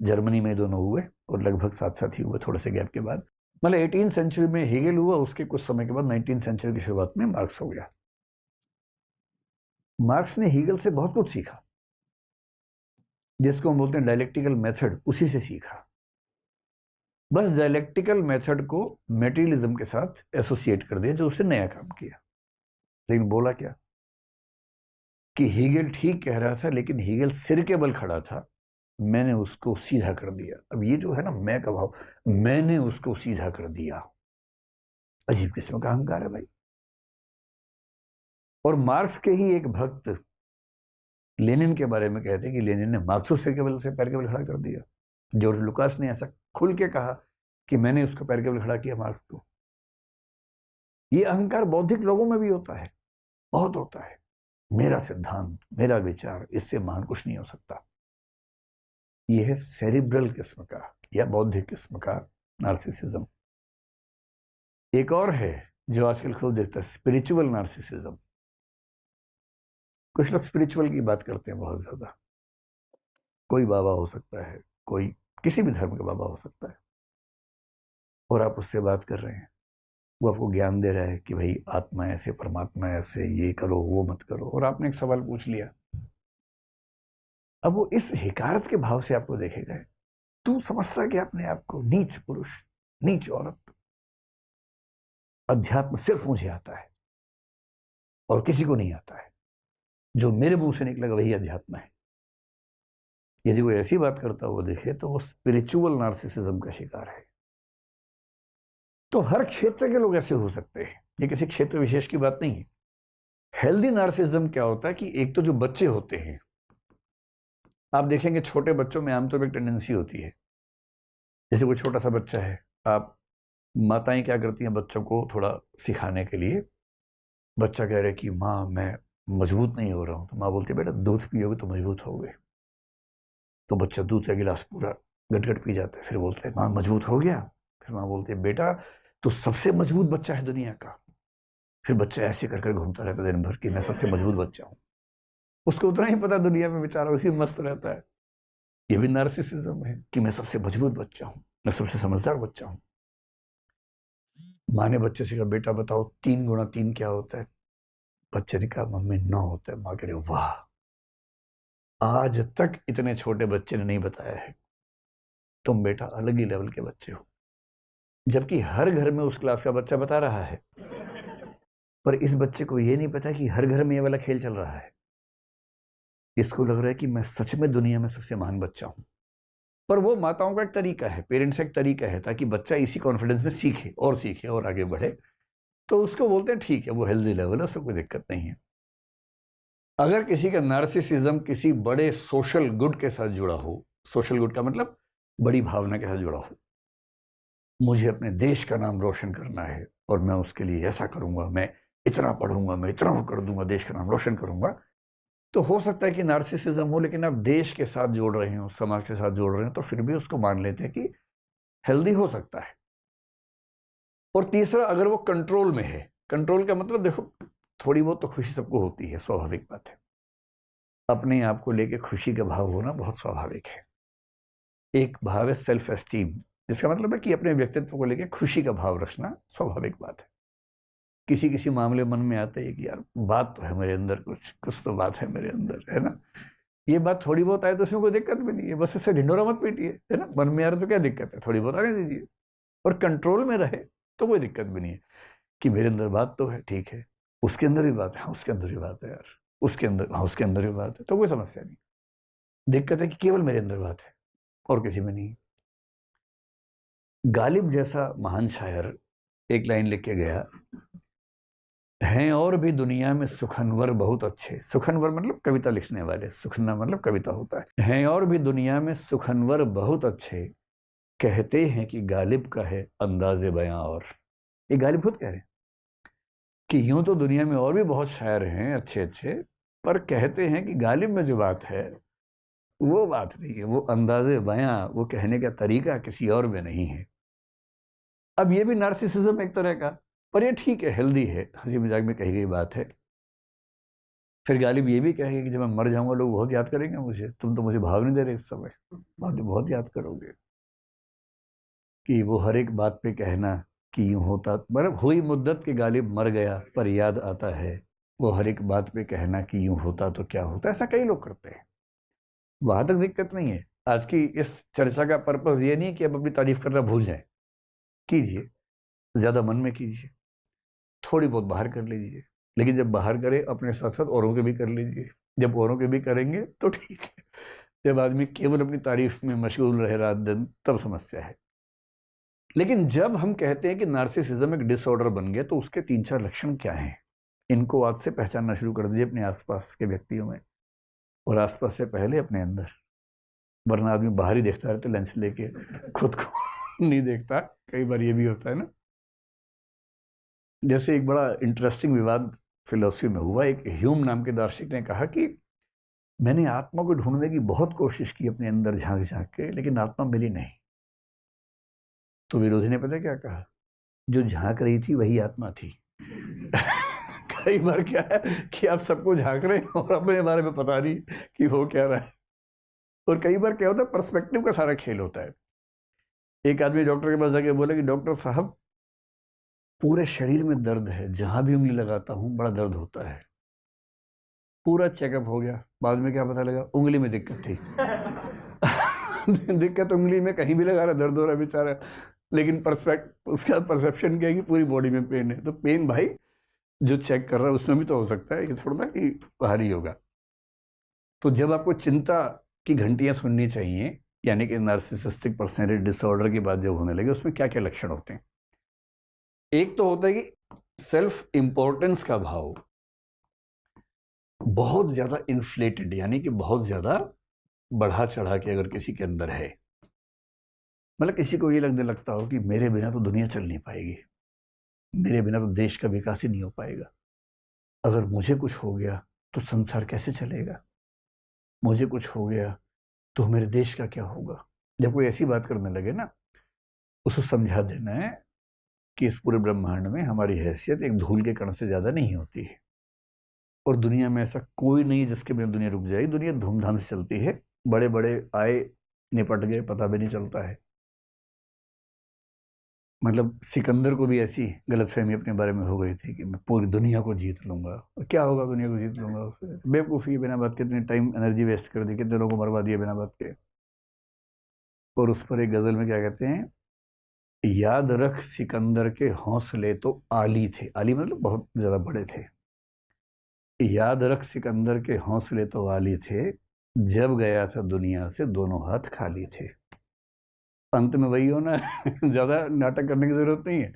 Germany में दोनों हुए और लगभग साथ साथ ही हुए, थोड़े से गैप के बाद। मतलब 18वीं सेंचुरी में हेगेल हुआ, उसके कुछ समय के बाद 19वीं सेंचुरी की शुरुआत में मार्क्स हो गया। मार्क्स ने हेगेल से बहुत कुछ सीखा, जिसको हम बोलते हैं डायलेक्टिकल मेथड, उसी से सीखा। बस डायलेक्टिकल मेथड को मेटेरियलिज्म के साथ एसोसिएट कर दिया, जो उसने नया काम किया। लेकिन बोला क्या कि हेगेल ठीक कह रहा था, लेकिन हेगेल सिर के बल खड़ा था, मैंने उसको सीधा कर दिया। अब ये जो है ना मैं का भाव, मैंने उसको सीधा कर दिया, अजीब किस्म का अहंकार है भाई। और मार्क्स के ही एक भक्त लेनिन के बारे में कहते हैं कि लेनिन ने मार्क्स को सिर के बल से पैर के बल खड़ा कर दिया। जॉर्ज लुकास ने ऐसा खुल के कहा कि मैंने उसको पैर के बल खड़ा किया, मार्क्स को। ये अहंकार बौद्धिक लोगों में भी होता है, बहुत होता है। मेरा सिद्धांत, मेरा विचार, इससे महान कुछ नहीं हो सकता। यह है सेरिब्रल किस्म का या बौद्धिक किस्म का नार्सिसिज्म। एक और है जो आजकल खूब देखता है, स्पिरिचुअल नार्सिसिज्म। कुछ लोग स्पिरिचुअल की बात करते हैं बहुत ज्यादा। कोई बाबा हो सकता है, कोई किसी भी धर्म का बाबा हो सकता है, और आप उससे बात कर रहे हैं, वो आपको ज्ञान दे रहा है कि भाई आत्मा ऐसे, परमात्मा ऐसे, ये करो वो मत करो, और आपने एक सवाल पूछ लिया। अब वो इस हिकारत के भाव से आपको देखेगा, तू समझता कि अपने आप को नीच पुरुष, नीच औरत, अध्यात्म सिर्फ मुझे आता है और किसी को नहीं आता है, जो मेरे मुंह से निकलेगा वही अध्यात्म है। यदि वो ऐसी बात करता हुआ दिखे तो वो स्पिरिचुअल नार्सिसिज्म का शिकार है। तो हर क्षेत्र के लोग ऐसे हो सकते हैं, ये किसी क्षेत्र विशेष की बात नहीं है। हेल्दी नार्सिसिज्म क्या होता है कि एक तो जो बच्चे होते हैं, आप देखेंगे छोटे बच्चों में आमतौर पर एक टेंडेंसी होती है, जैसे कोई छोटा सा बच्चा है, आप माताएं क्या करती हैं बच्चों को थोड़ा सिखाने के लिए, बच्चा कह रहे कि माँ मैं मजबूत नहीं हो रहा हूँ, तो माँ बोलती है बेटा दूध पियोगे तो मजबूत होगे। तो बच्चा दूध का गिलास पूरा गटगट पी जाता है, फिर बोलते हैं माँ मजबूत हो गया। फिर माँ बोलती है बेटा तो सबसे मजबूत बच्चा है दुनिया का। फिर बच्चा ऐसे कर कर घूमता रहता है दिन भर कि मैं सबसे मजबूत बच्चा हूँ। उसको उतना ही पता दुनिया में, बेचारा उसी में मस्त रहता है। ये भी नार्सिसिज्म है कि मैं सबसे मजबूत बच्चा हूँ, मैं सबसे समझदार बच्चा हूँ। माँ ने बच्चे से कहा बेटा बताओ 3 गुणा 3 क्या होता है। बच्चे ने कहा मम्मी 9 होता है। माँ कह रही वाह, आज तक इतने छोटे बच्चे ने नहीं बताया है, तुम बेटा अलग ही लेवल के बच्चे हो। जबकि हर घर में उस क्लास का बच्चा बता रहा है, पर इस बच्चे को यह नहीं पता कि हर घर में ये वाला खेल चल रहा है। इसको लग रहा है कि मैं सच में दुनिया में सबसे महान बच्चा हूं। पर वो माताओं का एक तरीका है, पेरेंट्स का एक तरीका है, ताकि बच्चा इसी कॉन्फिडेंस में सीखे और आगे बढ़े। तो उसको बोलते हैं ठीक है, वो हेल्दी लेवल है, उसमें कोई दिक्कत नहीं है। अगर किसी का नार्सिसिज्म किसी बड़े सोशल गुड के साथ जुड़ा हो, सोशल गुड का मतलब बड़ी भावना के साथ जुड़ा हो, मुझे अपने देश का नाम रोशन करना है और मैं उसके लिए ऐसा करूंगा, मैं इतना पढ़ूंगा, मैं इतना वो कर दूंगा, देश का नाम रोशन करूंगा, तो हो सकता है कि नार्सिसिज्म हो, लेकिन आप देश के साथ जोड़ रहे हो, समाज के साथ जोड़ रहे हैं, तो फिर भी उसको मान लेते हैं कि हेल्दी हो सकता है। और तीसरा, अगर वो कंट्रोल में है, कंट्रोल का मतलब देखो थोड़ी बहुत तो खुशी सबको होती है, स्वाभाविक बात है। अपने आप को लेके खुशी का भाव होना बहुत स्वाभाविक है। एक भाव है सेल्फ एस्टीम, जिसका मतलब है कि अपने व्यक्तित्व को लेकर खुशी का भाव रखना स्वाभाविक बात है। किसी किसी मामले मन में आता है कि यार बात तो है मेरे अंदर, कुछ तो बात है मेरे अंदर, है ना। ये बात थोड़ी बहुत आए तो उसमें कोई दिक्कत भी नहीं है, बस इससे ढिंढोरा मत पीटिए, है ना। मन में आ रहा तो क्या दिक्कत है, थोड़ी बहुत आने दीजिए, और कंट्रोल में रहे तो कोई दिक्कत भी नहीं है कि मेरे अंदर बात तो है, ठीक है, उसके अंदर भी बात है, हाँ उसके अंदर भी बात है यार, उसके अंदर, हाँ उसके अंदर भी बात है, तो कोई समस्या नहीं। दिक्कत है कि केवल मेरे अंदर बात है और किसी में नहीं। गालिब जैसा महान शायर एक लाइन लिख के गया, हैं और भी दुनिया में सुखनवर बहुत अच्छे। सुखनवर मतलब कविता लिखने वाले, सुखना मतलब कविता होता है। हैं और भी दुनिया में सुखनवर बहुत अच्छे, कहते हैं कि गालिब का है अंदाजे बयां। और ये गालिब खुद कह रहे हैं कि यूं तो दुनिया में और भी बहुत शायर हैं अच्छे अच्छे, पर कहते हैं कि गालिब में जो बात है वो बात नहीं है, वो अंदाजे बयां, वो कहने का तरीका किसी और में नहीं है। अब ये भी नार्सिसिज्म एक तरह का, पर ये ठीक है, हेल्दी है, हंसी मजाक में कही गई बात है। फिर गालिब ये भी कहेंगे कि जब मैं मर जाऊंगा लोग बहुत याद करेंगे मुझे, तुम तो मुझे भाव नहीं दे रहे इस समय, बहुत याद करोगे। कि वो हर एक बात पे कहना कि यूं होता, मतलब हुई मुद्दत के गालिब मर गया पर याद आता है, वो हर एक बात पे कहना कि यूं होता तो क्या होता। ऐसा कई लोग करते हैं, वहां तक दिक्कत नहीं है। आज की इस चर्चा का पर्पस ये नहीं कि आप अपनी तारीफ करना भूल जाएं, कीजिए, ज्यादा मन में कीजिए, थोड़ी बहुत बाहर कर लीजिए, लेकिन जब बाहर करें अपने साथ साथ औरों के भी कर लीजिए। जब औरों के भी करेंगे तो ठीक है, जब आदमी केवल अपनी तारीफ में मशगूल रहे रात दिन तब समस्या है। लेकिन जब हम कहते हैं कि नार्सिसिज्म एक डिसऑर्डर बन गया, तो उसके 3-4 लक्षण क्या हैं, इनको आज से पहचानना शुरू कर दीजिए अपने आसपास के व्यक्तियों में, और आसपास से पहले अपने अंदर। वरना आदमी बाहर ही देखता रहता है लंच लेके, खुद को नहीं देखता। कई बार ये भी होता है ना। जैसे एक बड़ा इंटरेस्टिंग विवाद फिलोसफी में हुआ। एक ह्यूम नाम के दार्शनिक ने कहा कि मैंने आत्मा को ढूंढने की बहुत कोशिश की अपने अंदर झांक झांक के, लेकिन आत्मा मिली नहीं। तो विरोधी ने पता क्या कहा, जो झांक रही थी वही आत्मा थी। कई बार क्या है कि आप सबको झांक रहे हैं और अपने बारे में पता नहीं कि हो क्या रहा है। और कई बार क्या होता है, पर्सपेक्टिव का सारा खेल होता है। एक आदमी डॉक्टर के पास जाके बोला कि डॉक्टर साहब पूरे शरीर में दर्द है, जहां भी उंगली लगाता हूं बड़ा दर्द होता है। पूरा चेकअप हो गया, बाद में क्या पता लगा, उंगली में दिक्कत थी। दिक्कत उंगली में, कहीं भी लगा रहा दर्द हो रहा है बेचारा, लेकिन उसका परसेप्शन क्या है कि पूरी बॉडी में पेन है। तो पेन भाई जो चेक कर रहा है उसमें भी तो हो सकता है, ये थोड़ा ना कि बाहरी होगा। तो जब आपको चिंता की घंटियां सुननी चाहिए, यानी कि नार्सिसिस्टिक पर्सनैलिटी डिसऑर्डर की बात जब होने लगे, उसमें क्या क्या लक्षण होते हैं। एक तो होता है कि सेल्फ इंपॉर्टेंस का भाव बहुत ज्यादा इन्फ्लेटेड, यानी कि बहुत ज्यादा बढ़ा चढ़ा के अगर किसी के अंदर है, मतलब किसी को ये लगने लगता हो कि मेरे बिना तो दुनिया चल नहीं पाएगी, मेरे बिना तो देश का विकास ही नहीं हो पाएगा, अगर मुझे कुछ हो गया तो संसार कैसे चलेगा, मुझे कुछ हो गया तो मेरे देश का क्या होगा। जब कोई ऐसी बात करने लगे ना, उसको समझा देना है कि इस पूरे ब्रह्मांड में हमारी हैसियत एक धूल के कण से ज्यादा नहीं होती है, और दुनिया में ऐसा कोई नहीं जिसके बिना दुनिया रुक जाएगी। दुनिया धूमधाम से चलती है, बड़े बड़े आए निपट गए, पता भी नहीं चलता है। मतलब सिकंदर को भी ऐसी गलतफहमी अपने बारे में हो गई थी कि मैं पूरी दुनिया को जीत लूंगा, और क्या होगा दुनिया को जीत लूंगा, उससे बेवकूफ़ी बिना बात के, इतनी टाइम एनर्जी वेस्ट कर दी, कितने लोगों को मरवा दिया बिना बात के। और उस पर एक गजल में क्या कहते हैं, याद रख सिकंदर के हौसले तो आली थे, आली मतलब बहुत ज्यादा बड़े थे, याद रख सिकंदर के हौसले तो आली थे, जब गया था दुनिया से दोनों हाथ खाली थे। अंत में वही होना है। ज्यादा नाटक करने की जरूरत नहीं है।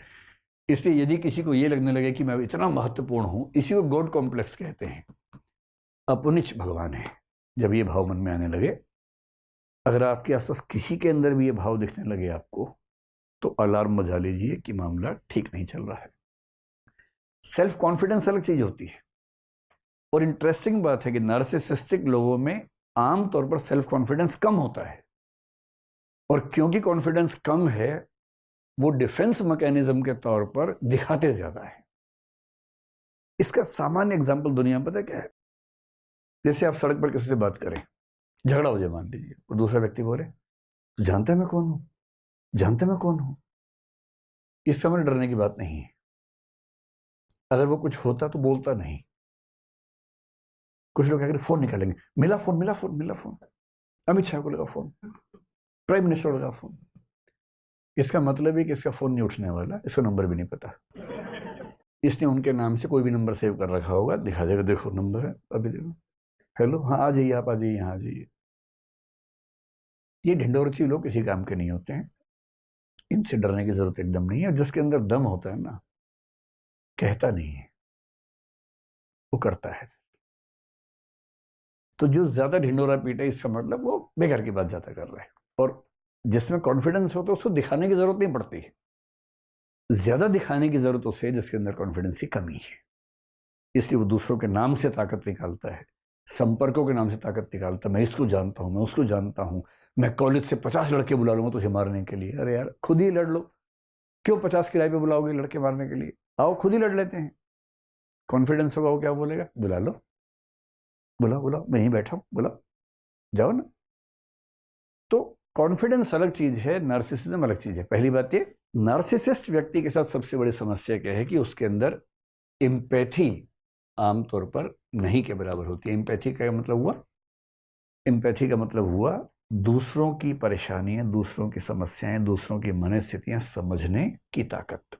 इसलिए यदि किसी को ये लगने लगे कि मैं इतना महत्वपूर्ण हूं, इसी को गॉड कॉम्प्लेक्स कहते हैं, अपनिच भगवान है। जब ये भाव मन में आने लगे, अगर आपके आसपास किसी के अंदर भी ये भाव दिखने लगे आपको, तो अलार्म बजा लीजिए कि मामला ठीक नहीं चल रहा है। सेल्फ कॉन्फिडेंस अलग चीज होती है, और इंटरेस्टिंग बात है कि नार्सिसिस्टिक लोगों में आमतौर पर सेल्फ कॉन्फिडेंस कम होता है, और क्योंकि कॉन्फिडेंस कम है, वो डिफेंस मैकेनिज्म के तौर पर दिखाते ज्यादा है। इसका सामान्य एग्जाम्पल दुनिया में पता है क्या है, जैसे आप सड़क पर किसी से बात करें, झगड़ा हो जाए मान लीजिए, और दूसरा व्यक्ति बोले जानते मैं कौन हूं, जानते मैं कौन हूं। इस समय डरने की बात नहीं है। अगर वो कुछ होता तो बोलता नहीं। कुछ लोग क्या करें, फोन निकालेंगे, मिला फोन, मिला फोन, मिला फोन, अमित शाह को लगा फोन, प्राइम मिनिस्टर को लगा फोन। इसका मतलब है कि इसका फोन नहीं उठने वाला, इसको नंबर भी नहीं पता। इसने उनके नाम से कोई भी नंबर सेव कर रखा होगा, दिखा देगा, देखो नंबर है, अभी देखो, हेलो, हाँ आ जाइए, आप आ जाइए, यहाँ आ जाइए। ये ढिंडोरची लोग किसी काम के नहीं होते हैं, इनसे डरने की जरूरत एकदम नहीं है। जिसके अंदर दम होता है ना, कहता नहीं है, वो करता है। तो जो ज्यादा ढिंडोरा पीटे, इसका मतलब वो बेकार की बात ज्यादा कर रहा है। और जिसमें कॉन्फिडेंस हो तो उसको दिखाने की जरूरत नहीं पड़ती है। ज्यादा दिखाने की जरूरत उसे है जिसके अंदर कॉन्फिडेंस की कमी है। इसलिए वो दूसरों के नाम से ताकत निकालता है, संपर्कों के नाम से ताकत निकालता है। मैं इसको जानता हूं, मैं उसको जानता हूं, मैं कॉलेज से 50 लड़के बुला लूंगा तुझे मारने के लिए। अरे यार, खुद ही लड़ लो, क्यों 50 किराए पे बुलाओगे लड़के मारने के लिए? आओ खुद ही लड़ लेते हैं। कॉन्फिडेंस होगा, वो क्या बोलेगा, बुला लो, बोला बोला मैं यहीं बैठा हूँ, बोला जाओ ना। तो कॉन्फिडेंस अलग चीज है, नार्सिसिज्म अलग चीज है। पहली बात ये, नार्सिसिस्ट व्यक्ति के साथ सबसे बड़ी समस्या क्या है कि उसके अंदर एम्पैथी आमतौर पर नहीं के बराबर होती है। एम्पैथी का मतलब हुआ, एम्पैथी का मतलब हुआ दूसरों की परेशानियां, दूसरों की समस्याएं, दूसरों की मनस्थितियां समझने की ताकत।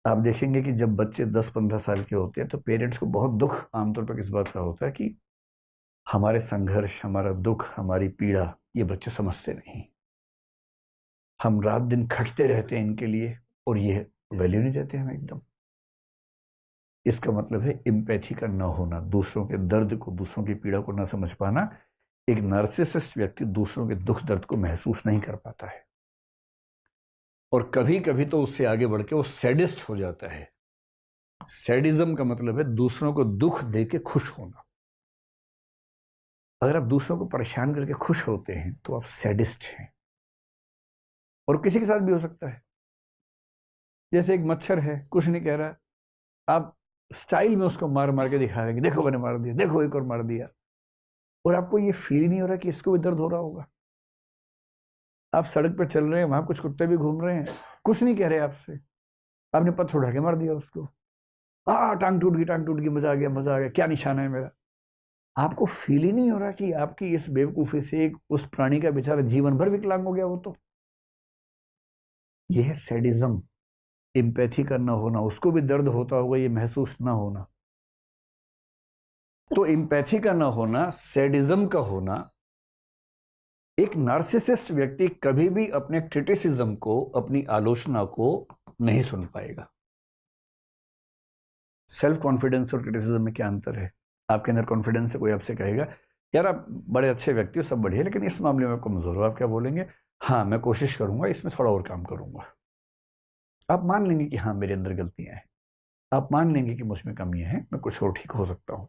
आप देखेंगे कि जब बच्चे 10-15 साल के होते हैं तो पेरेंट्स को बहुत दुख आमतौर पर किस बात का होता है कि हमारे संघर्ष, हमारा दुख, हमारी पीड़ा ये बच्चे समझते नहीं। हम रात दिन खटते रहते हैं इनके लिए और ये वैल्यू नहीं देते हमें एकदम। इसका मतलब है एम्पैथी का न होना, दूसरों के दर्द को, दूसरों की पीड़ा को न समझ पाना। एक नार्सिसिस्ट व्यक्ति दूसरों के दुख दर्द को महसूस नहीं कर पाता है और कभी कभी तो उससे आगे बढ़ के वो सैडिस्ट हो जाता है। सैडिज्म का मतलब है दूसरों को दुख दे के खुश होना। अगर आप दूसरों को परेशान करके खुश होते हैं तो आप सैडिस्ट हैं। और किसी के साथ भी हो सकता है। जैसे एक मच्छर है, कुछ नहीं कह रहा, आप स्टाइल में उसको मार मार के दिखा रहे हैं कि देखो मैंने मार दिया, देखो एक और मार दिया, और आपको ये फील नहीं हो रहा कि इसको भी दर्द हो रहा होगा। आप सड़क पर चल रहे हैं, वहां कुछ कुत्ते भी घूम रहे हैं, कुछ नहीं कह रहे आपसे, आपने पत्थर उठा के मार दिया उसको, टांग टूट गई, टांग टूट गई, मजा आ गया, मजा आ गया, क्या निशाना है मेरा। आपको फील ही नहीं हो रहा कि आपकी इस बेवकूफी से एक उस प्राणी का बेचारा जीवन भर विकलांग हो गया वो। तो यह है सैडिज्म, एम्पैथी का ना होना, उसको भी दर्द होता होगा ये महसूस ना होना। तो एम्पैथी का ना होना, सैडिज्म का होना। एक नार्सिसिस्ट व्यक्ति कभी भी अपने क्रिटिसिज्म को, अपनी आलोचना को नहीं सुन पाएगा। सेल्फ कॉन्फिडेंस और क्रिटिसिज्म में क्या अंतर है? आपके अंदर कॉन्फिडेंस है, कोई आपसे कहेगा यार आप बड़े अच्छे व्यक्ति हो, सब बढ़िया, लेकिन इस मामले में कमजोर हो, आप क्या बोलेंगे? हाँ मैं कोशिश करूंगा, इसमें थोड़ा और काम करूंगा। आप मान लेंगे कि हाँ मेरे अंदर गलतियां हैं, आप मान लेंगे कि मुझ में कमियां हैं, मैं कुछ और ठीक हो सकता हूं।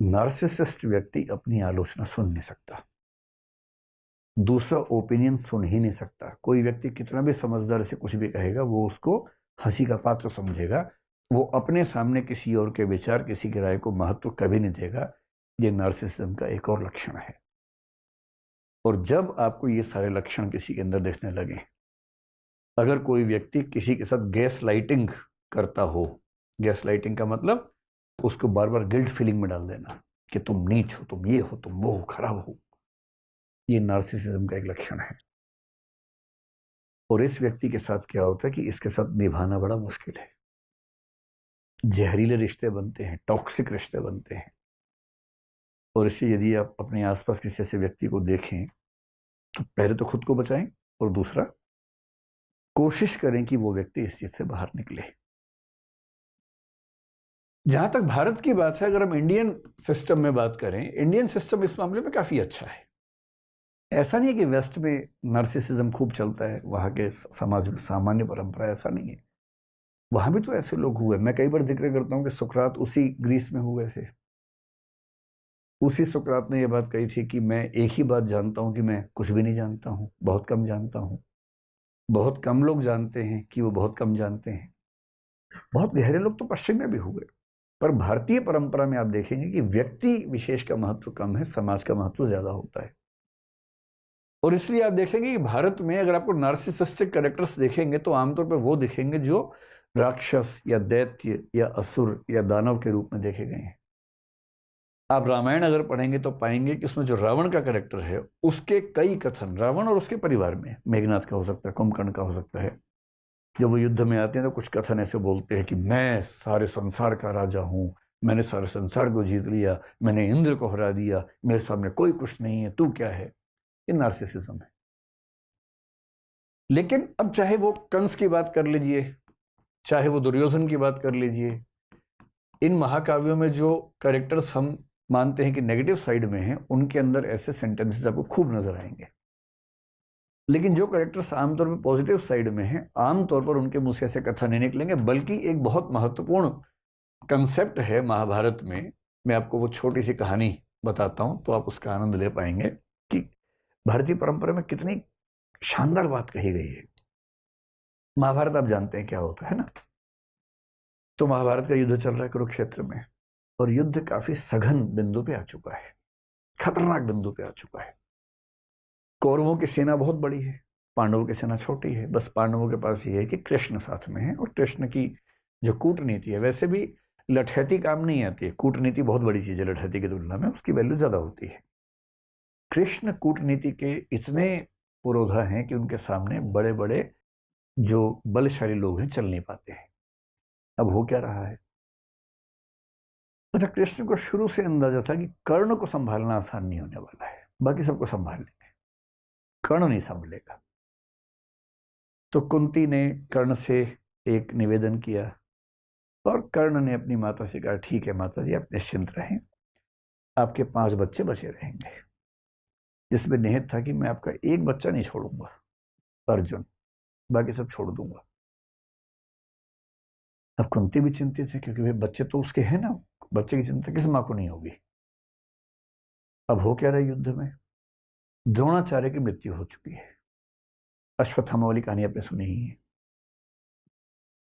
नार्सिसिस्ट व्यक्ति अपनी आलोचना सुन नहीं सकता, दूसरा ओपिनियन सुन ही नहीं सकता। कोई व्यक्ति कितना भी समझदार से कुछ भी कहेगा वो उसको हंसी का पात्र समझेगा, वो अपने सामने किसी और के विचार, किसी की राय को महत्व कभी नहीं देगा। ये नार्सिसिज्म का एक और लक्षण है। और जब आपको ये सारे लक्षण किसी के अंदर दिखने लगे, अगर कोई व्यक्ति किसी के साथ गैस लाइटिंग करता हो, गैस लाइटिंग का मतलब उसको बार बार गिल्ट फीलिंग में डाल देना कि तुम नीच हो, तुम ये हो, तुम वो हो, खराब हो, ये नार्सिसिज्म का एक लक्षण है। और इस व्यक्ति के साथ क्या होता है कि इसके साथ निभाना बड़ा मुश्किल है। जहरीले रिश्ते बनते हैं, टॉक्सिक रिश्ते बनते हैं। और इसलिए यदि आप अपने आसपास किसी ऐसे व्यक्ति को देखें तो पहले तो खुद को बचाएं और दूसरा कोशिश करें कि वो व्यक्ति इस चीज से बाहर निकले। जहां तक भारत की बात है, अगर हम इंडियन सिस्टम में बात करें, इंडियन सिस्टम इस मामले में काफी अच्छा है। ऐसा नहीं है कि वेस्ट में नार्सिसिज्म खूब चलता है, वहां के समाज में सामान्य परंपरा, ऐसा नहीं है। वहां भी तो ऐसे लोग हुए। मैं कई बार जिक्र करता हूं कि सुकरात उसी ग्रीस में हुए थे। उसी सुकरात ने यह बात कही थी कि मैं एक ही बात जानता हूं कि मैं कुछ भी नहीं जानता हूं, बहुत कम जानता हूं। बहुत कम लोग जानते हैं कि वो बहुत कम जानते हैं। बहुत गहरे लोग तो पश्चिम में भी हुए, पर भारतीय परंपरा में आप देखेंगे कि व्यक्ति विशेष का महत्व कम है, समाज का महत्व ज्यादा होता है। और इसलिए आप देखेंगे कि भारत में अगर आपको नार्सिसिस्टिक कैरेक्टर्स देखेंगे तो आमतौर पर वो दिखेंगे जो राक्षस या दैत्य या असुर या दानव के रूप में देखे गए हैं। आप रामायण अगर पढ़ेंगे तो पाएंगे कि उसमें जो रावण का कैरेक्टर है उसके कई कथन, रावण और उसके परिवार में, मेघनाथ का हो सकता है, कुंभकर्ण का हो सकता है, जब वो युद्ध में आते हैं तो कुछ कथन ऐसे बोलते हैं कि मैं सारे संसार का राजा हूं, मैंने सारे संसार को जीत लिया, मैंने इंद्र को हरा दिया, मेरे सामने कोई कुछ नहीं है, तू क्या है। ये नार्सिसिज्म है। लेकिन अब चाहे वो कंस की बात कर लीजिए, चाहे वो दुर्योधन की बात कर लीजिए, इन महाकाव्यों में जो कैरेक्टर्स हम मानते हैं कि नेगेटिव साइड में हैं, उनके अंदर ऐसे सेंटेंसेस आपको खूब नजर आएंगे। लेकिन जो कैरेक्टर्स आमतौर पर पॉजिटिव साइड में हैं, आमतौर पर उनके मुंह से ऐसे कथन नहीं निकलेंगे। बल्कि एक बहुत महत्वपूर्ण कंसेप्ट है महाभारत में, मैं आपको वो छोटी सी कहानी बताता हूं तो आप उसका आनंद ले पाएंगे कि भारतीय परंपरा में कितनी शानदार बात कही गई है। महाभारत आप जानते हैं क्या होता है ना। तो महाभारत का युद्ध चल रहा है कुरुक्षेत्र में, और युद्ध काफी सघन बिंदु पे आ चुका है, खतरनाक बिंदु पे आ चुका है। कौरवों की सेना बहुत बड़ी है, पांडवों की सेना छोटी है। बस पांडवों के पास ये है कि कृष्ण साथ में है, और कृष्ण की जो कूटनीति है, वैसे भी लठैती काम नहीं आती है, कूटनीति बहुत बड़ी चीज है लठैती की तुलना में, उसकी वैल्यू ज्यादा होती है। कृष्ण कूटनीति के इतने पुरोधा हैं कि उनके सामने बड़े बड़े जो बलशाली लोग हैं चल नहीं पाते हैं। अब हो क्या रहा है? अच्छा, कृष्ण को शुरू से अंदाजा था कि कर्ण को संभालना आसान नहीं होने वाला है, बाकी सबको संभाल लेंगे, कर्ण नहीं संभलेगा। तो कुंती ने कर्ण से एक निवेदन किया, और कर्ण ने अपनी माता से कहा, ठीक है माता जी, आप निश्चिंत रहें, आपके 5 बच्चे बचे रहेंगे। जिसमें निहित था कि मैं आपका एक बच्चा नहीं छोड़ूंगा, अर्जुन, बाकी सब छोड़ दूंगा। अब कुंती भी चिंतित है, क्योंकि वे बच्चे तो उसके हैं ना, बच्चे की चिंता किस माँ को नहीं होगी। अब हो क्या रहा है युद्ध में? द्रोणाचार्य की मृत्यु हो चुकी है, अश्वत्थामा वाली कहानी आपने सुनी ही है।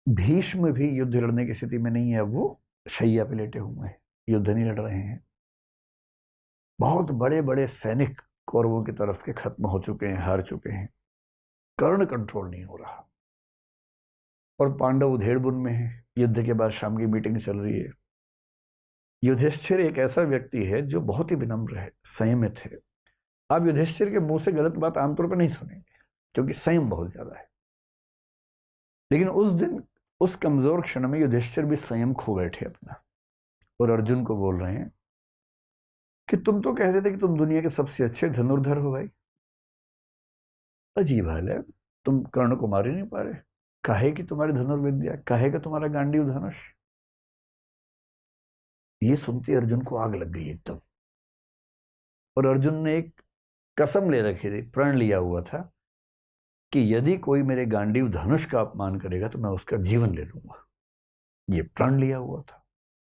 भीष्म भी युद्ध लड़ने की स्थिति में नहीं है, अब वो शैया पे लेटे हुए हैं, युद्ध नहीं लड़ रहे हैं। बहुत बड़े बड़े सैनिक कौरवों की तरफ के खत्म हो चुके हैं, हार चुके हैं, कर्ण कंट्रोल नहीं हो रहा। और पांडव उधेड़बुन में है, युद्ध के बाद शाम की मीटिंग चल रही है। युधिष्ठिर एक ऐसा व्यक्ति है जो बहुत ही विनम्र है, संयमित है। आप युधिष्ठिर के मुंह से गलत बात आमतौर पर नहीं सुनेंगे, क्योंकि संयम बहुत ज्यादा है। लेकिन उस दिन, उस कमजोर क्षण में युधिष्ठिर भी संयम खो बैठे अपना, और अर्जुन को बोल रहे हैं कि तुम तो कहते थे कि तुम दुनिया के सबसे अच्छे धनुर्धर हो भाई, अजीब हाल है, तुम कर्ण को मार ही नहीं पा रहे, काहे की तुम्हारी धनुर्विद्या, काहे का तुम्हारा गांडीव धनुष। ये सुनते अर्जुन को आग लग गई एकदम, और अर्जुन ने एक कसम ले रखी थी, प्रण लिया हुआ था कि यदि कोई मेरे गांडीव धनुष का अपमान करेगा तो मैं उसका जीवन ले लूंगा। ये प्रण लिया हुआ था,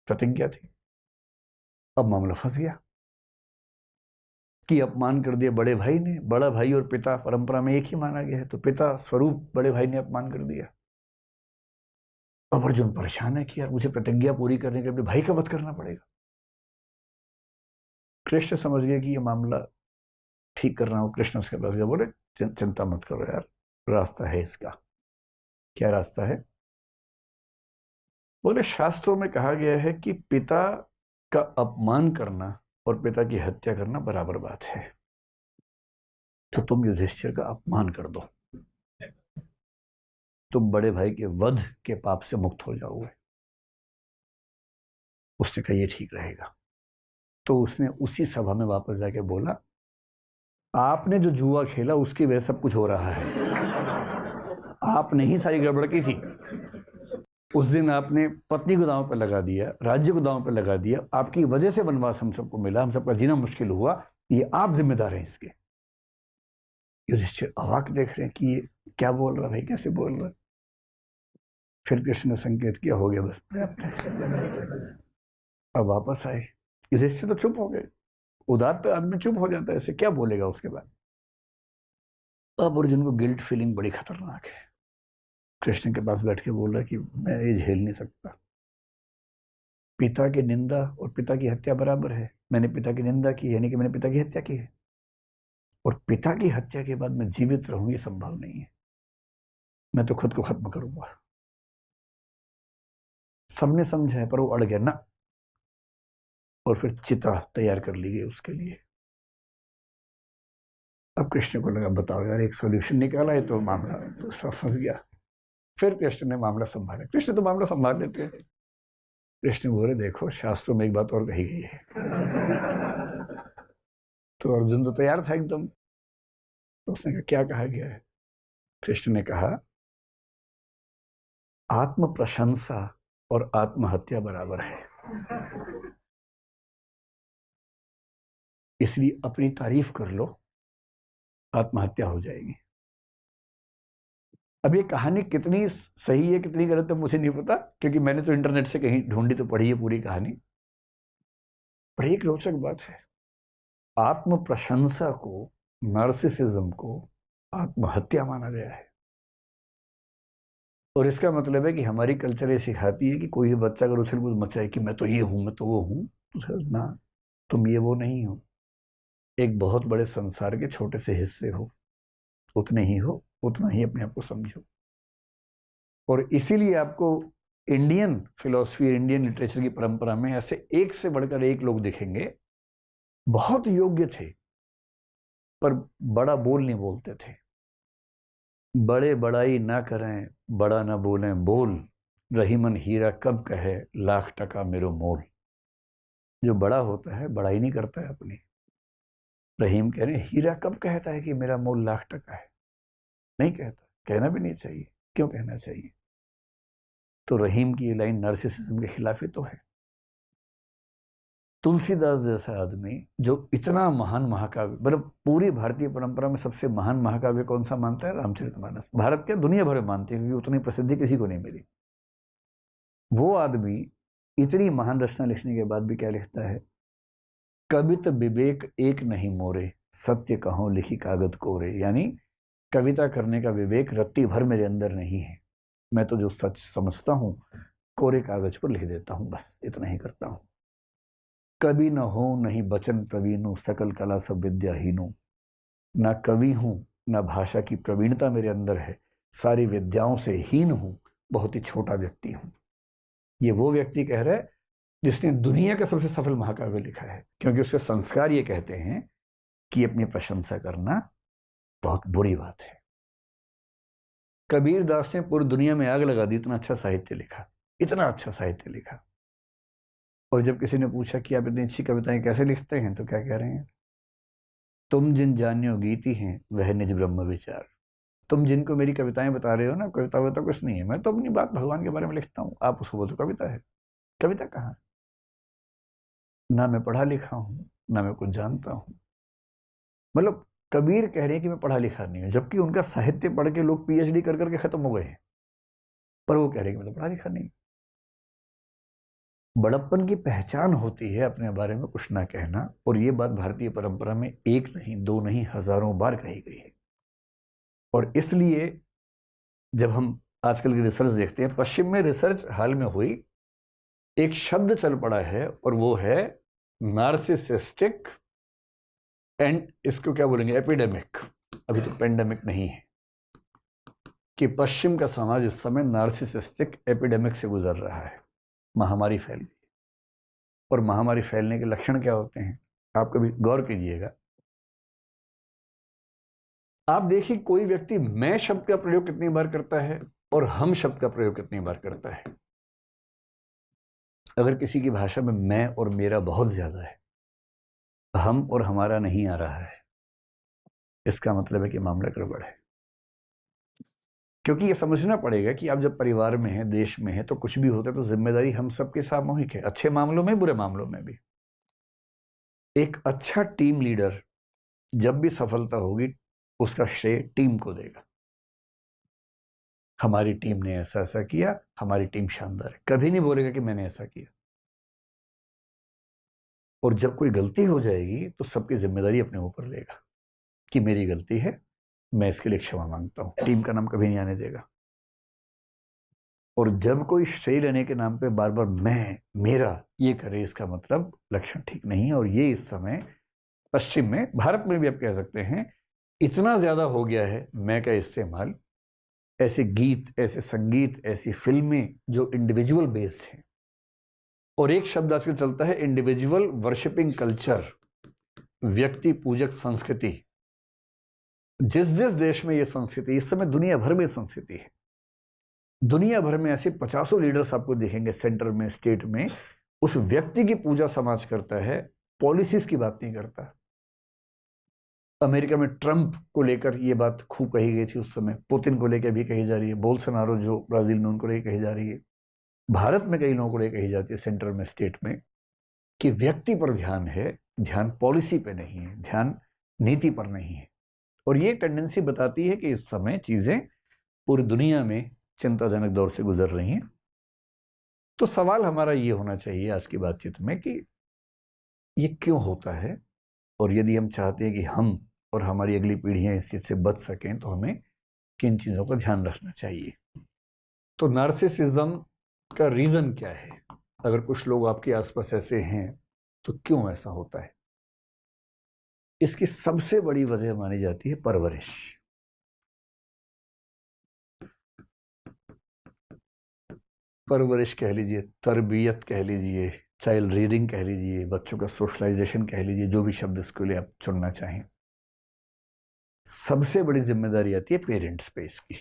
प्रतिज्ञा थी। अब मामला फंस गया कि अपमान कर दिया बड़े भाई ने। बड़ा भाई और पिता परंपरा में एक ही माना गया है, तो पिता स्वरूप बड़े भाई ने अपमान कर दिया। अब अर्जुन परेशान है कि यार मुझे प्रतिज्ञा पूरी करने के लिए अपने भाई का वध करना पड़ेगा। कृष्ण समझ गए कि ये मामला ठीक कर रहा हूं। कृष्ण उसके पास गए, बोले चिंता मत करो यार, रास्ता है इसका। क्या रास्ता है? बोले शास्त्रों में कहा गया है कि पिता का अपमान करना और पिता की हत्या करना बराबर बात है, तो तुम युधिष्ठिर का अपमान कर दो, तुम बड़े भाई के वध के पाप से मुक्त हो जाओगे। उसने कहा ये ठीक रहेगा। तो उसने उसी सभा में वापस जाके बोला, आपने जो जुआ खेला उसकी वजह सब कुछ हो रहा है, आपने ही सारी गड़बड़ की थी। उस दिन आपने पत्नी को दांव पर लगा दिया, राज्य को दांव पर लगा दिया, आपकी वजह से वनवास हम सबको मिला, हम सबका जीना मुश्किल हुआ, ये आप जिम्मेदार हैं इसके। युधिष्ठिर अवाक देख रहे हैं कि ये क्या बोल रहा है भाई, कैसे बोल रहा है। फिर कृष्ण ने संकेत किया, हो गया बस पर्याप्त है। अब वापस आए, युधिष्ठिर तो चुप हो गए। उदात्त आदमी चुप हो जाता है, ऐसे क्या बोलेगा उसके बाद। अब अर्जुन को गिल्ट फीलिंग बड़ी खतरनाक है। कृष्ण के पास बैठ के बोल रहा है कि मैं ये झेल नहीं सकता। पिता की निंदा और पिता की हत्या बराबर है। मैंने पिता की निंदा की, यानी कि मैंने पिता की हत्या की है, और पिता की हत्या के बाद मैं जीवित रहूं ये संभव नहीं है। मैं तो खुद को खत्म करूंगा। सबने समझा है, पर वो अड़ गया ना, और फिर चिता तैयार कर ली गई उसके लिए। अब कृष्ण को लगा, बताओ यार, एक सॉल्यूशन निकाला है तो मामला दूसरा फंस गया। फिर कृष्ण ने मामला संभाला। कृष्ण तो मामला संभाल लेते हैं। कृष्ण बोले, देखो शास्त्रों में एक बात और कही गई है। तो अर्जुन तो तैयार था एकदम। तो उसने कहा, क्या कहा गया है? कृष्ण ने कहा, आत्म प्रशंसा और आत्महत्या बराबर है, इसलिए अपनी तारीफ कर लो, आत्महत्या हो जाएगी। अब ये कहानी कितनी सही है कितनी गलत है मुझे नहीं पता, क्योंकि मैंने तो इंटरनेट से कहीं ढूंढी तो पढ़ी है पूरी कहानी। पर एक रोचक बात है, आत्म प्रशंसा को, नार्सिसिज्म को आत्महत्या माना गया है। और इसका मतलब है कि हमारी कल्चर ये सिखाती है कि कोई भी बच्चा अगर उछल कूद मचाए कि मैं तो ये हूँ, मैं तो वो हूँ, तो ना, तुम ये वो नहीं हो, एक बहुत बड़े संसार के छोटे से हिस्से हो, उतने ही हो, उतना ही अपने आप को समझो। और इसीलिए आपको इंडियन फिलॉसफी, इंडियन लिटरेचर की परंपरा में ऐसे एक से बढ़कर एक लोग दिखेंगे, बहुत योग्य थे पर बड़ा बोल नहीं बोलते थे। बड़े बड़ाई ना करें, बड़ा ना बोलें बोल, रहीमन हीरा कब कहे लाख टका मेरो मोल। जो बड़ा होता है बड़ाई नहीं करता है अपनी। रहीम कह रहे हैं हीरा कब कहता है कि मेरा मोल लाख टका है, नहीं कहता, कहना भी नहीं चाहिए। क्यों कहना चाहिए? तो रहीम की ये लाइन नार्सिसिज्म के खिलाफ ही तो है। तुलसीदास जैसा आदमी जो इतना महान महाकाव्य, मतलब पूरी भारतीय परंपरा में सबसे महान महाकाव्य कौन सा मानता है? रामचरितमानस। भारत के दुनिया भर में मानते हैं, क्योंकि उतनी प्रसिद्धि किसी को नहीं मिली। वो आदमी इतनी महान रचना लिखने के बाद भी क्या लिखता है? कवित विवेक एक नहीं मोरे, सत्य कहो लिखी कागज कोरे। यानी कविता करने का विवेक रत्ती भर मेरे अंदर नहीं है, मैं तो जो सच समझता हूं कोरे कागज पर लिख देता हूं, बस इतना ही करता हूं। कवि न हो नहीं बचन प्रवीणु, सकल कला सब विद्याहीनु। ना कवि हूं, ना भाषा की प्रवीणता मेरे अंदर है, सारी विद्याओं से हीन हूं, बहुत ही छोटा व्यक्ति हूं। ये वो व्यक्ति कह रहा है जिसने दुनिया का सबसे सफल महाकाव्य लिखा है, क्योंकि उसके संस्कार ये कहते हैं कि अपनी प्रशंसा करना बहुत बुरी बात है। कबीर दास ने पूरी दुनिया में आग लगा दी, इतना अच्छा साहित्य लिखा, इतना अच्छा साहित्य लिखा। और जब किसी ने पूछा कि आप इतनी अच्छी कविताएं कैसे लिखते हैं, तो क्या कह रहे हैं? तुम जिन जान्यो गीति हैं वह निज ब्रह्म विचार। तुम जिनको मेरी कविताएं बता रहे हो ना, कविता वविता कुछ नहीं है, मैं तो अपनी बात भगवान के बारे में लिखता हूँ, आप उसको बोलते कविता है। कविता कहाँ? ना मैं पढ़ा लिखा हूँ, ना मैं कुछ जानता हूँ। मतलब कबीर कह रहे हैं कि मैं पढ़ा लिखा नहीं हूँ, जबकि उनका साहित्य पढ़ के लोग पीएचडी कर करके खत्म हो गए हैं, पर वो कह रहे हैं कि मैं तो पढ़ा लिखा नहीं। बड़प्पन की पहचान होती है अपने बारे में कुछ ना कहना, और ये बात भारतीय परंपरा में एक नहीं, दो नहीं, हजारों बार कही गई है। और इसलिए जब हम आजकल की रिसर्च देखते हैं, पश्चिम में रिसर्च हाल में हुई, एक शब्द चल पड़ा है और वो है नार्सिसिस्टिक एंड, इसको क्या बोलेंगे, एपिडेमिक। अभी तो पेंडेमिक नहीं है, कि पश्चिम का समाज इस समय नार्सिसिस्टिक एपिडेमिक से गुजर रहा है। महामारी फैल गई। और महामारी फैलने के लक्षण क्या होते हैं, आप कभी गौर कीजिएगा। आप देखिए कोई व्यक्ति मैं शब्द का प्रयोग कितनी बार करता है और हम शब्द का प्रयोग कितनी बार करता है। अगर किसी की भाषा में मैं और मेरा बहुत ज्यादा है, हम और हमारा नहीं आ रहा है, इसका मतलब है कि मामला गड़बड़ है। क्योंकि ये समझना पड़ेगा कि आप जब परिवार में हैं, देश में हैं, तो कुछ भी होता है तो जिम्मेदारी हम सबके सामूहिक है, अच्छे मामलों में, बुरे मामलों में भी। एक अच्छा टीम लीडर जब भी सफलता होगी उसका श्रेय टीम को देगा। हमारी टीम ने ऐसा ऐसा किया, हमारी टीम शानदार है, कभी नहीं बोलेगा कि मैंने ऐसा किया। और जब कोई गलती हो जाएगी तो सबकी जिम्मेदारी अपने ऊपर लेगा कि मेरी गलती है, मैं इसके लिए क्षमा मांगता हूं, टीम का नाम कभी नहीं आने देगा। और जब कोई श्रेय लेने के नाम पे बार बार मैं, मेरा ये करे, इसका मतलब लक्षण ठीक नहीं है। और ये इस समय पश्चिम में, भारत में भी आप कह सकते हैं, इतना ज्यादा हो गया है मैं का इस्तेमाल। ऐसे गीत, ऐसे संगीत, ऐसी फिल्में जो इंडिविजुअल बेस्ड हैं, और एक शब्द आजकल चलता है इंडिविजुअल वर्शिपिंग कल्चर, व्यक्ति पूजक संस्कृति। जिस जिस देश में ये संस्कृति, इस समय दुनिया भर में संस्कृति है, दुनिया भर में ऐसे 50 लीडर्स आपको दिखेंगे सेंटर में, स्टेट में, उस व्यक्ति की पूजा समाज करता है, पॉलिसीज की बात नहीं करता। अमेरिका में ट्रंप को लेकर ये बात खूब कही गई थी उस समय, पुतिन को लेकर भी कही जा रही है, बोल्सोनारो जो ब्राजील में, उनको लेकर कही जा रही है, भारत में कई लोगों को लेकर कही जाती है सेंटर में, स्टेट में, कि व्यक्ति पर ध्यान है, ध्यान पॉलिसी पे नहीं है, ध्यान नीति पर नहीं है। और ये टेंडेंसी बताती है कि इस समय चीजें पूरी दुनिया में चिंताजनक दौर से गुजर रही हैं। तो सवाल हमारा ये होना चाहिए आज की बातचीत में कि ये क्यों होता है, और यदि हम चाहते हैं कि हम और हमारी अगली पीढ़ियां इस चीज से बच सकें, तो हमें किन चीजों का ध्यान रखना चाहिए। तो नार्सिसिज्म का रीजन क्या है? अगर कुछ लोग आपके आसपास ऐसे हैं तो क्यों ऐसा होता है? इसकी सबसे बड़ी वजह मानी जाती है परवरिश। परवरिश कह लीजिए, तरबियत कह लीजिए, चाइल्ड रीडिंग कह लीजिए, बच्चों का सोशलाइजेशन कह लीजिए, जो भी शब्द इसके लिए आप चुनना चाहें। सबसे बड़ी जिम्मेदारी आती है पेरेंट्स पे इसकी।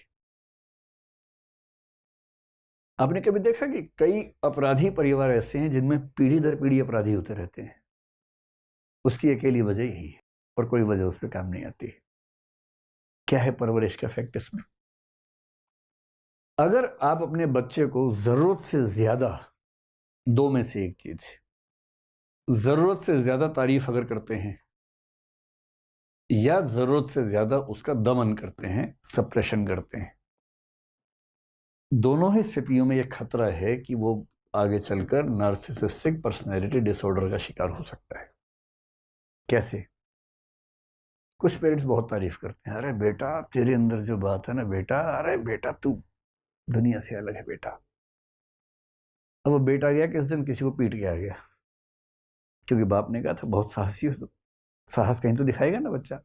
आपने कभी देखा कि कई अपराधी परिवार ऐसे हैं जिनमें पीढ़ी दर पीढ़ी अपराधी होते रहते हैं? उसकी अकेली वजह यही है, और कोई वजह उस पर काम नहीं आती। क्या है परवरिश का इफेक्ट इसमें? अगर आप अपने बच्चे को जरूरत से ज्यादा, दो में से एक चीज, जरूरत से ज्यादा तारीफ अगर करते हैं या जरूरत से ज्यादा उसका दमन करते हैं, सप्रेशन करते हैं, दोनों ही स्थितियों में यह खतरा है कि वो आगे चलकर नार्सिसिस्टिक पर्सनैलिटी डिसऑर्डर का शिकार हो सकता है। कैसे? कुछ पेरेंट्स बहुत तारीफ करते हैं, अरे बेटा तेरे अंदर जो बात है ना बेटा, अरे बेटा तू दुनिया से अलग है बेटा। अब वो बेटा गया किस दिन किसी को पीट के आ गया, क्योंकि बाप ने कहा था बहुत साहसी हो, तो साहस कहीं तो दिखाएगा ना बच्चा।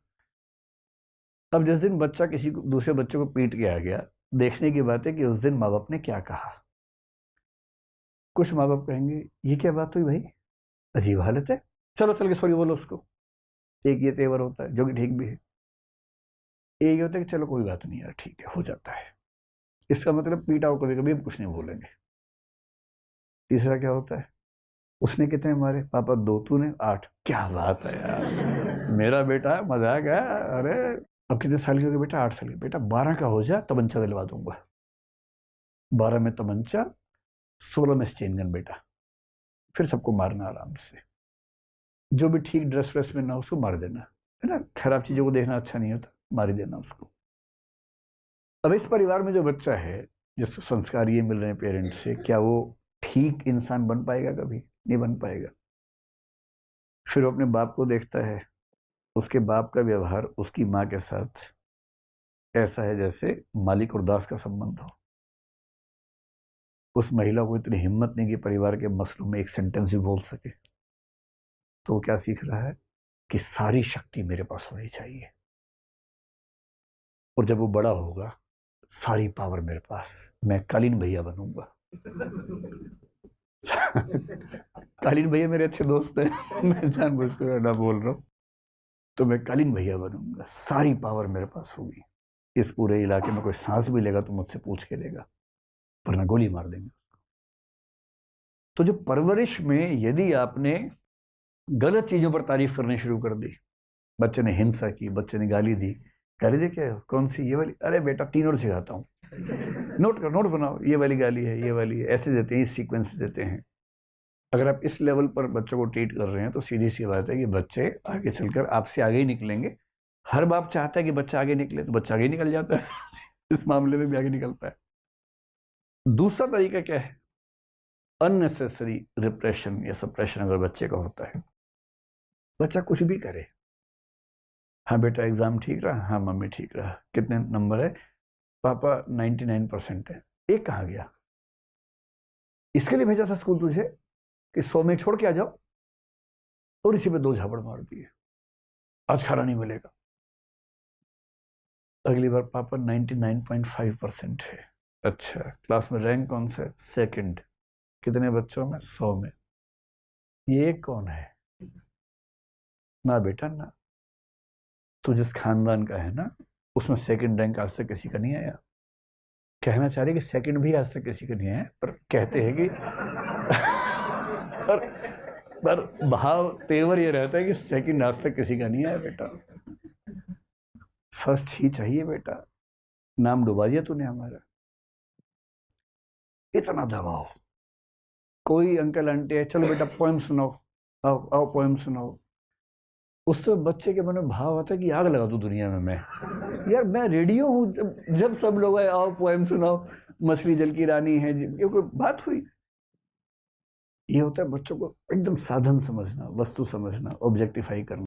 अब जिस दिन बच्चा किसी दूसरे बच्चे को पीट के आ गया, देखने की बात है कि उस दिन माँ बाप ने क्या कहा। कुछ माँ बाप कहेंगे ये क्या बात हुई भाई, अजीब हालत है, चलो चल के सॉरी बोलो उसको। एक ये तेवर होता है जो कि ठीक भी है। एक होता है कि चलो कोई बात नहीं यार, ठीक है, हो जाता है, इसका मतलब पीट आओ, कभी कभी हम कुछ नहीं बोलेंगे। तीसरा क्या होता है, उसने कितने मारे? पापा 2, तूने 8। क्या बात है यार, मेरा बेटा मजाक है। अरे अब कितने साल की हो गई बेटा? 8 साल की। बेटा 12 का हो जा, तमंचा दिलवा दूंगा। 12 में तमंचा, 16 में चेन गन बेटा, फिर सबको मारना आराम से। जो भी ठीक ड्रेस व्रेस में ना उसको मार देना, है ना, खराब चीजों को देखना अच्छा नहीं होता, मार ही देना उसको। अब इस परिवार में जो बच्चा है जिसको संस्कार ये मिल रहे हैं पेरेंट्स से, क्या वो ठीक इंसान बन पाएगा? कभी नहीं बन पाएगा। फिर वो अपने बाप को देखता है, उसके बाप का व्यवहार उसकी माँ के साथ ऐसा है जैसे मालिक और दास का संबंध हो। उस महिला को इतनी हिम्मत नहीं कि परिवार के मसलों में एक सेंटेंस भी बोल सके। तो वो क्या सीख रहा है कि सारी शक्ति मेरे पास होनी चाहिए, और जब वो बड़ा होगा सारी पावर मेरे पास, मैं कालीन भैया बनूंगा। कालीन भैया मेरे अच्छे दोस्त हैं, मैं जानबूझकर ना बोल रहा हूँ। तो मैं कालीन भैया बनूंगा, सारी पावर मेरे पास होगी, इस पूरे इलाके में कोई सांस भी लेगा तो मुझसे पूछ के लेगा, वरना गोली मार देंगे। तो जो परवरिश में यदि आपने गलत चीजों पर तारीफ करनी शुरू कर दी, बच्चे ने हिंसा की, बच्चे ने गाली दी, गाली दे क्या, कौन सी, ये वाली, अरे बेटा 3 और सिखाता हूँ, नोट कर, नोट बनाओ, ये वाली गाली है, ये वाली है, ऐसे देते हैं, इस सीक्वेंस में देते हैं। अगर आप इस लेवल पर बच्चों को ट्रीट कर रहे हैं तो सीधी सी बात है कि बच्चे आगे चलकर आपसे आगे ही निकलेंगे। हर बाप चाहता है कि बच्चा आगे निकले, तो बच्चा आगे निकल जाता है। इस मामले में भी आगे निकलता है। दूसरा तरीका क्या है? अननेसेसरी रिप्रेशन या सप्रेशन अगर बच्चे का होता है, बच्चा कुछ भी करे, हाँ बेटा एग्जाम ठीक रहा, हाँ मम्मी ठीक रहा, कितने नंबर है पापा? 99% है। एक कहाँ गया? इसके लिए भेजा था स्कूल तुझे कि 100 में छोड़ के आ जाओ, और इसी पे 2 झापड़ मार दिए, आज खाना नहीं मिलेगा। अगली बार पापा 99.5% है। अच्छा, क्लास में रैंक कौन सा है? 2nd। कितने बच्चों में? 100 में। ये कौन है? ना बेटा ना, तू जिस खानदान का है ना, उसमें 2nd रैंक आज तक किसी का नहीं आया। कहना चाह रहे कि 2nd भी आज तक किसी का नहीं आया, पर कहते हैं कि पर भाव तेवर ये रहता है कि 2nd आज तक किसी का नहीं आया बेटा, 1st ही चाहिए बेटा, नाम डुबा दिया तूने हमारा। इतना दबाव। कोई अंकल आंटी है, चलो बेटा पोएम सुनाओ, आओ आओ पोएम सुनाओ, उससे बच्चे के मन में भाव आता है कि आग लगा दूं दुनिया में मैं। यार मैं रेडियो हूँ, जब सब लोग आए आओ पोएम सुनाओ, मछली जल की रानी है, ये कोई बात हुई? ये होता है बच्चों को एकदम साधन समझना, वस्तु समझना, ऑब्जेक्टिफाई करना।